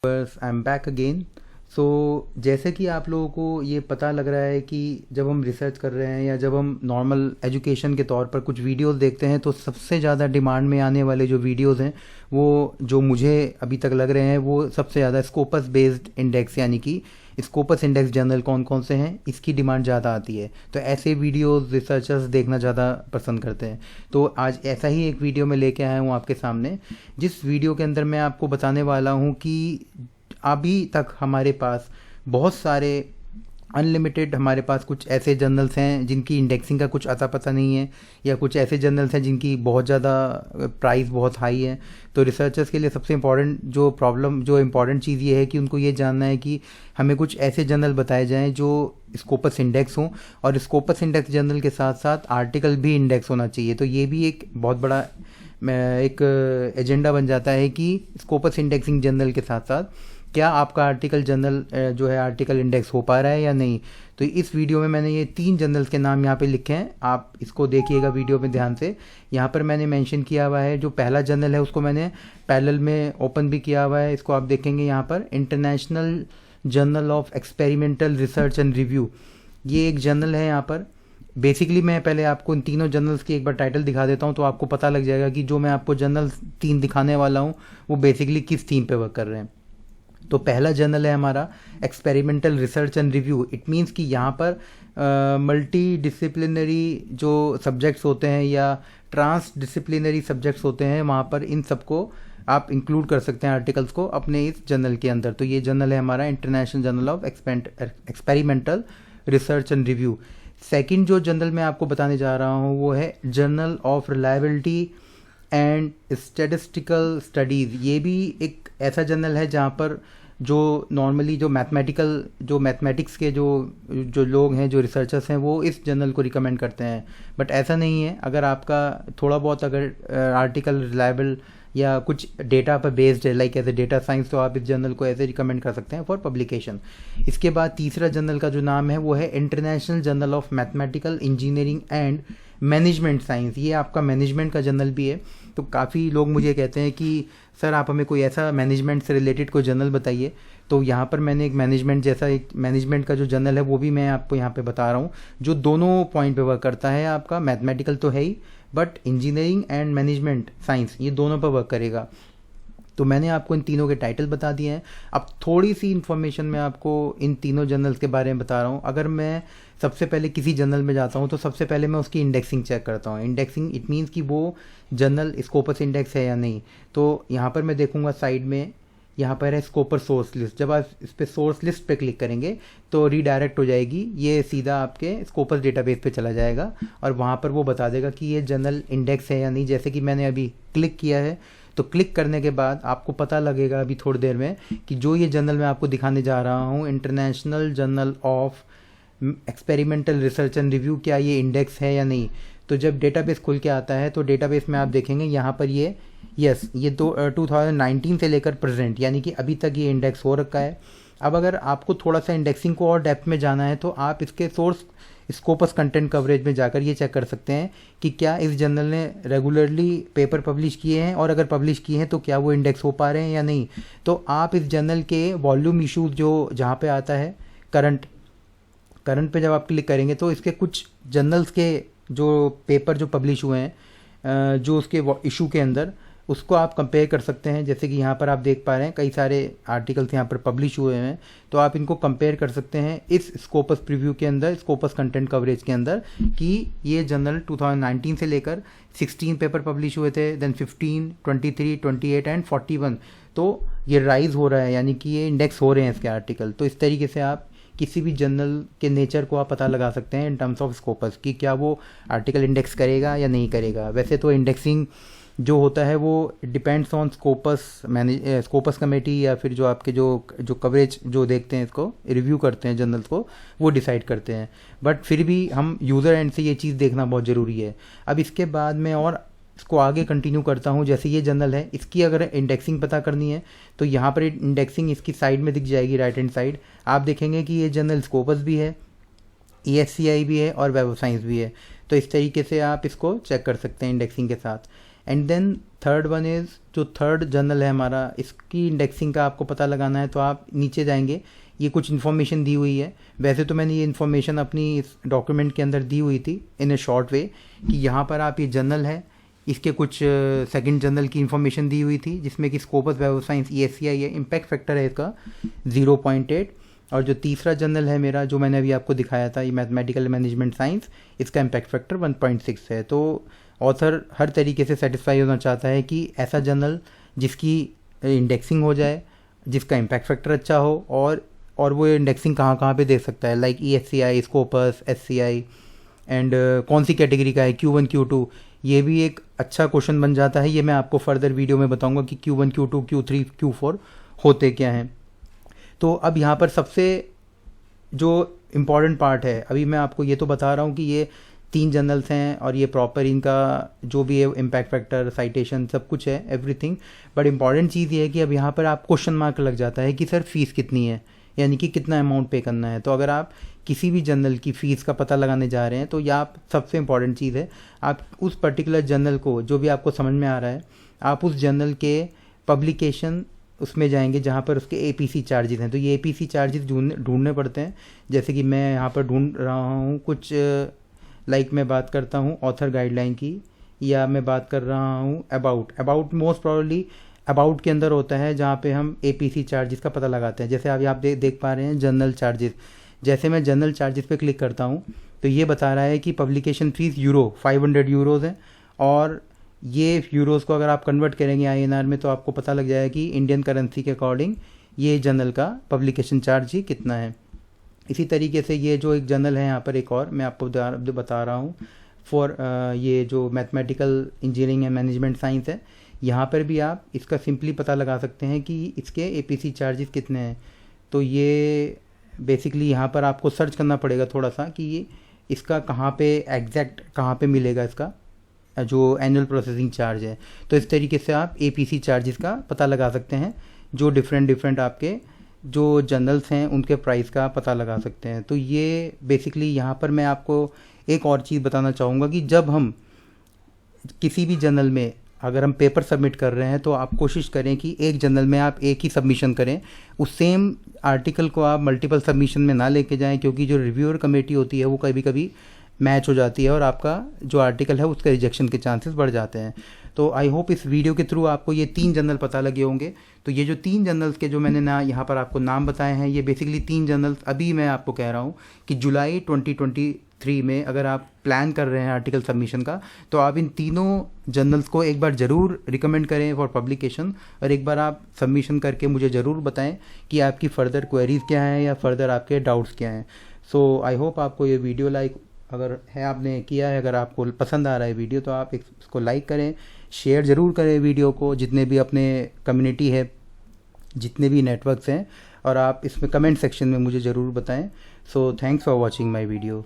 बस I am back again. सो जैसे कि आप लोगों को ये पता लग रहा है कि जब हम रिसर्च कर रहे हैं या जब हम नॉर्मल एजुकेशन के तौर पर कुछ वीडियोस देखते हैं तो सबसे ज़्यादा डिमांड में आने वाले जो वीडियोस हैं वो जो मुझे अभी तक लग रहे हैं वो सबसे ज़्यादा स्कोपस बेस्ड इंडेक्स यानी कि स्कोपस इंडेक्स जर्नल कौन कौन से हैं इसकी डिमांड ज़्यादा आती है। तो ऐसे वीडियोस रिसर्चर्स देखना ज़्यादा पसंद करते हैं। तो आज ऐसा ही एक वीडियो में लेके आया हूँ आपके सामने, जिस वीडियो के अंदर मैं आपको बताने वाला हूँ कि अभी तक हमारे पास बहुत सारे अनलिमिटेड हमारे पास कुछ ऐसे जर्नल्स हैं जिनकी इंडेक्सिंग का कुछ अता पता नहीं है, या कुछ ऐसे जर्नल्स हैं जिनकी बहुत ज़्यादा प्राइस बहुत हाई है। तो रिसर्चर्स के लिए सबसे इम्पॉर्टेंट चीज़ ये है कि उनको ये जानना है कि हमें कुछ ऐसे जर्नल बताए जाएं जो स्कोपस इंडेक्स हों, और स्कोपस इंडेक्स जर्नल के साथ साथ आर्टिकल भी इंडेक्स होना चाहिए। तो ये भी एक बहुत बड़ा एक एजेंडा बन जाता है कि स्कोपस इंडेक्सिंग जर्नल के साथ साथ क्या आपका आर्टिकल जर्नल जो है आर्टिकल इंडेक्स हो पा रहा है या नहीं। तो इस वीडियो में मैंने ये 3 जर्नल्स के नाम यहाँ पे लिखे हैं, आप इसको देखिएगा वीडियो में ध्यान से। यहाँ पर मैंने मेंशन किया हुआ है, जो पहला जर्नल है उसको मैंने पैरेलल में ओपन भी किया हुआ है, इसको आप देखेंगे यहाँ पर international journal of experimental research and review, ये एक जर्नल है। यहाँ पर बेसिकली मैं पहले आपको इन तीनों जर्नल्स की एक बार टाइटल दिखा देता हूँ तो आपको पता लग जाएगा कि जो मैं आपको जर्नल 3 दिखाने वाला हूँ वो बेसिकली किस थीम पे वर्क कर रहे हैं। तो पहला जर्नल है हमारा experimental research and review. It means कि यहाँ पर मल्टी डिसिप्लिनरी जो सब्जेक्ट्स होते हैं या ट्रांस डिसिप्लिनरी सब्जेक्ट्स होते हैं, वहाँ पर इन सबको आप इंक्लूड कर सकते हैं आर्टिकल्स को अपने इस जर्नल के अंदर। तो ये जर्नल है हमारा international journal of experimental research and review. Second जो जर्नल मैं आपको बताने जा रहा हूँ वो है journal of reliability and statistical studies. ये भी एक ऐसा जर्नल है जहाँ पर जो नॉर्मली जो मैथमेटिक्स के जो लोग हैं, जो रिसर्चर्स हैं, वो इस जर्नल को रिकमेंड करते हैं। बट ऐसा नहीं है, अगर आपका थोड़ा बहुत अगर आर्टिकल रिलायबल या कुछ डेटा पर बेस्ड है like as a data science, तो आप इस जर्नल को ऐसे रिकमेंड कर सकते हैं फॉर पब्लिकेशन। इसके बाद तीसरा जर्नल का जो नाम है वो है international journal of mathematical engineering and management science. ये आपका मैनेजमेंट का जर्नल भी है। तो काफ़ी लोग मुझे कहते हैं कि सर आप हमें कोई ऐसा मैनेजमेंट से रिलेटेड कोई जर्नल बताइए। तो यहाँ पर मैंने एक मैनेजमेंट का जो जर्नल है वो भी मैं आपको यहाँ पे बता रहा हूँ, जो दोनों पॉइंट पे वर्क करता है। आपका मैथमेटिकल तो है ही, but engineering and management science ये दोनों पर वर्क करेगा। तो मैंने आपको इन तीनों के टाइटल बता दिए हैं। अब थोड़ी सी इन्फॉर्मेशन मैं आपको इन तीनों जर्नल्स के बारे में बता रहा हूँ। अगर मैं सबसे पहले किसी जर्नल में जाता हूँ तो सबसे पहले मैं उसकी इंडेक्सिंग चेक करता हूँ। इंडेक्सिंग इट मीन्स कि वो जर्नल स्कोपस इंडेक्स है या नहीं। तो यहाँ पर मैं देखूँगा साइड में, यहाँ पर है स्कोपस सोर्स लिस्ट। जब आप इस पर सोर्स लिस्ट पे क्लिक करेंगे तो रीडायरेक्ट हो जाएगी, ये सीधा आपके स्कोपस डेटाबेस पे चला जाएगा और वहाँ पर वो बता देगा कि ये जर्नल इंडेक्स है या नहीं। जैसे कि मैंने अभी क्लिक किया है, तो क्लिक करने के बाद आपको पता लगेगा अभी थोड़ी देर में कि जो ये जर्नल मैं आपको दिखाने जा रहा हूँ, international journal of experimental research and review, क्या ये इंडेक्स है या नहीं। तो जब डेटाबेस खुल के आता है तो डेटाबेस में आप देखेंगे यहाँ पर ये 2019 से लेकर प्रेजेंट, यानी कि अभी तक ये इंडेक्स हो रखा है। अब अगर आपको थोड़ा सा इंडेक्सिंग को और डेप्थ में जाना है तो आप इसके सोर्स स्कोपस कंटेंट कवरेज में जाकर ये चेक कर सकते हैं कि क्या इस जर्नल ने रेगुलरली पेपर पब्लिश किए हैं, और अगर पब्लिश किए हैं तो क्या वो इंडेक्स हो पा रहे हैं या नहीं। तो आप इस जर्नल के वॉल्यूम इशूज जो जहाँ पे आता है करंट पे जब आप क्लिक करेंगे तो इसके कुछ जर्नल्स के जो पेपर जो पब्लिश हुए हैं जो उसके इशू के अंदर, उसको आप कंपेयर कर सकते हैं। जैसे कि यहाँ पर आप देख पा रहे हैं कई सारे आर्टिकल्स यहाँ पर पब्लिश हुए हैं, तो आप इनको कंपेयर कर सकते हैं इस स्कोपस प्रीव्यू के अंदर, स्कोपस कंटेंट कवरेज के अंदर, कि ये जर्नल 2019 से लेकर 16 पेपर पब्लिश हुए थे, देन 15, 23, 28 एंड 41। तो ये राइज हो रहा है, यानी कि ये इंडेक्स हो रहे हैं इसके आर्टिकल। तो इस तरीके से आप किसी भी जर्नल के नेचर को आप पता लगा सकते हैं इन टर्म्स ऑफ स्कोपस, कि क्या वो आर्टिकल इंडेक्स करेगा या नहीं करेगा। वैसे तो इंडेक्सिंग जो होता है वो डिपेंड्स ऑन स्कोपस कमेटी, या फिर जो आपके जो कवरेज जो देखते हैं, इसको रिव्यू करते हैं जर्नल्स को, वो डिसाइड करते हैं। बट फिर भी हम यूज़र एंड से ये चीज़ देखना बहुत ज़रूरी है। अब इसके बाद मैं और इसको आगे कंटिन्यू करता हूँ। जैसे ये जर्नल है, इसकी अगर इंडेक्सिंग पता करनी है तो यहाँ पर इंडेक्सिंग इसकी साइड में दिख जाएगी, राइट हैंड साइड। आप देखेंगे कि ये जर्नल स्कोपस भी है, ESCI भी है और वेब ऑफ साइंस भी है। तो इस तरीके से आप इसको चेक कर सकते हैं इंडेक्सिंग के साथ। And then third one is, जो थर्ड जर्नल है हमारा, इसकी इंडेक्सिंग का आपको पता लगाना है तो आप नीचे जाएंगे, ये कुछ इन्फॉर्मेशन दी हुई है। वैसे तो मैंने ये इन्फॉर्मेशन अपनी इस डॉक्यूमेंट के अंदर दी हुई थी इन ए शॉर्ट वे, कि यहाँ पर आप ये जर्नल है, इसके कुछ सेकंड जर्नल की इन्फॉर्मेशन दी हुई थी, जिसमें कि Scopus web of science ESCI है, इम्पैक्ट फैक्टर है इसका 0.8, और जो तीसरा जर्नल है मेरा, जो मैंने अभी आपको दिखाया था, ये मैथमेटिकल मैनेजमेंट साइंस, इसका इम्पैक्ट फैक्टर 1.6 है। तो ऑथर हर तरीके से सेटिस्फाई होना चाहता है कि ऐसा जर्नल जिसकी इंडेक्सिंग हो जाए, जिसका इम्पैक्ट फैक्टर अच्छा हो, और वो इंडेक्सिंग कहाँ कहाँ पे दे सकता है, like ESCI, Scopus, SCI, and कौन सी कैटेगरी का है, Q1 Q2, ये भी एक अच्छा क्वेश्चन बन जाता है। ये मैं आपको फर्दर वीडियो में बताऊंगा कि Q1 Q2 Q3 Q4 होते क्या हैं। तो अब यहाँ पर सबसे जो इम्पॉर्टेंट पार्ट है, अभी मैं आपको ये तो बता रहा हूँ कि ये 3 जर्नल्स हैं और ये प्रॉपर इनका जो भी है इम्पैक्ट फैक्टर, साइटेशन, सब कुछ है, एवरीथिंग। बट इम्पॉर्टेंट चीज़ ये है कि अब यहाँ पर आप क्वेश्चन मार्क लग जाता है कि सर फीस कितनी है, यानी कि कितना अमाउंट पे करना है। तो अगर आप किसी भी जर्नल की फ़ीस का पता लगाने जा रहे हैं तो यह आप सबसे इम्पॉर्टेंट चीज़ है, आप उस पर्टिकुलर जर्नल को, जो भी आपको समझ में आ रहा है, आप उस जर्नल के पब्लिकेशन उसमें जाएंगे जहाँ पर उसके APC चार्जेस हैं। तो ये APC चार्जेस ढूंढने पड़ते हैं, जैसे कि मैं यहाँ पर ढूंढ रहा हूँ कुछ, लाइक मैं बात करता हूँ ऑथर गाइडलाइन की, या मैं बात कर रहा हूँ अबाउट मोस्ट प्रॉब्ली अबाउट के अंदर होता है, जहाँ पे हम APC चार्जेस का पता लगाते हैं। जैसे अभी आप देख पा रहे हैं जर्नल चार्जेस, जैसे मैं जर्नल चार्जेस पे क्लिक करता हूँ तो ये बता रहा है कि पब्लिकेशन फीस €500 है, और ये यूरोज़ को अगर आप कन्वर्ट करेंगे INR में तो आपको पता लग जाएगा कि इंडियन करेंसी के अकॉर्डिंग ये जर्नल का पब्लिकेशन चार्ज ही कितना है। इसी तरीके से ये जो एक जर्नल है यहाँ पर, एक और मैं आपको बता रहा हूँ फॉर ये जो mathematical engineering and management science है, यहाँ पर भी आप इसका सिंपली पता लगा सकते हैं कि इसके APC चार्जेस कितने हैं। तो ये बेसिकली यहाँ पर आपको सर्च करना पड़ेगा थोड़ा सा कि ये इसका कहाँ पे एग्जैक्ट कहाँ पे मिलेगा इसका जो एनुअल प्रोसेसिंग चार्ज है। तो इस तरीके से आप APC चार्जेस का पता लगा सकते हैं, जो डिफरेंट आपके जो जर्नल्स हैं उनके प्राइस का पता लगा सकते हैं। तो ये बेसिकली यहाँ पर मैं आपको एक और चीज़ बताना चाहूँगा कि जब हम किसी भी जर्नल में अगर हम पेपर सबमिट कर रहे हैं तो आप कोशिश करें कि एक जर्नल में आप एक ही सबमिशन करें, उस सेम आर्टिकल को आप मल्टीपल सबमिशन में ना लेके जाएं, क्योंकि जो रिव्यूअर कमेटी होती है वो कभी कभी मैच हो जाती है और आपका जो आर्टिकल है उसका रिजेक्शन के चांसेस बढ़ जाते हैं। तो आई होप इस वीडियो के थ्रू आपको ये 3 जर्नल पता लगे होंगे। तो ये जो 3 जर्नल्स के जो मैंने ना यहाँ पर आपको नाम बताए हैं, ये बेसिकली 3 जर्नल्स अभी मैं आपको कह रहा हूँ कि जुलाई 2023 में अगर आप प्लान कर रहे हैं आर्टिकल सबमिशन का, तो आप इन तीनों जर्नल्स को एक बार ज़रूर रिकमेंड करें फॉर पब्लिकेशन, और एक बार आप सबमिशन करके मुझे ज़रूर बताएं कि आपकी फ़र्दर क्वेरीज़ क्या हैं या फर्दर आपके डाउट्स क्या हैं। सो आई होप आपको ये वीडियो लाइक अगर है आपने किया है, अगर आपको पसंद आ रहा है वीडियो तो आप इसको लाइक करें, शेयर ज़रूर करें वीडियो को जितने भी अपने कम्युनिटी है, जितने भी नेटवर्क्स हैं, और आप इसमें कमेंट सेक्शन में मुझे ज़रूर बताएं। So thanks for watching my video.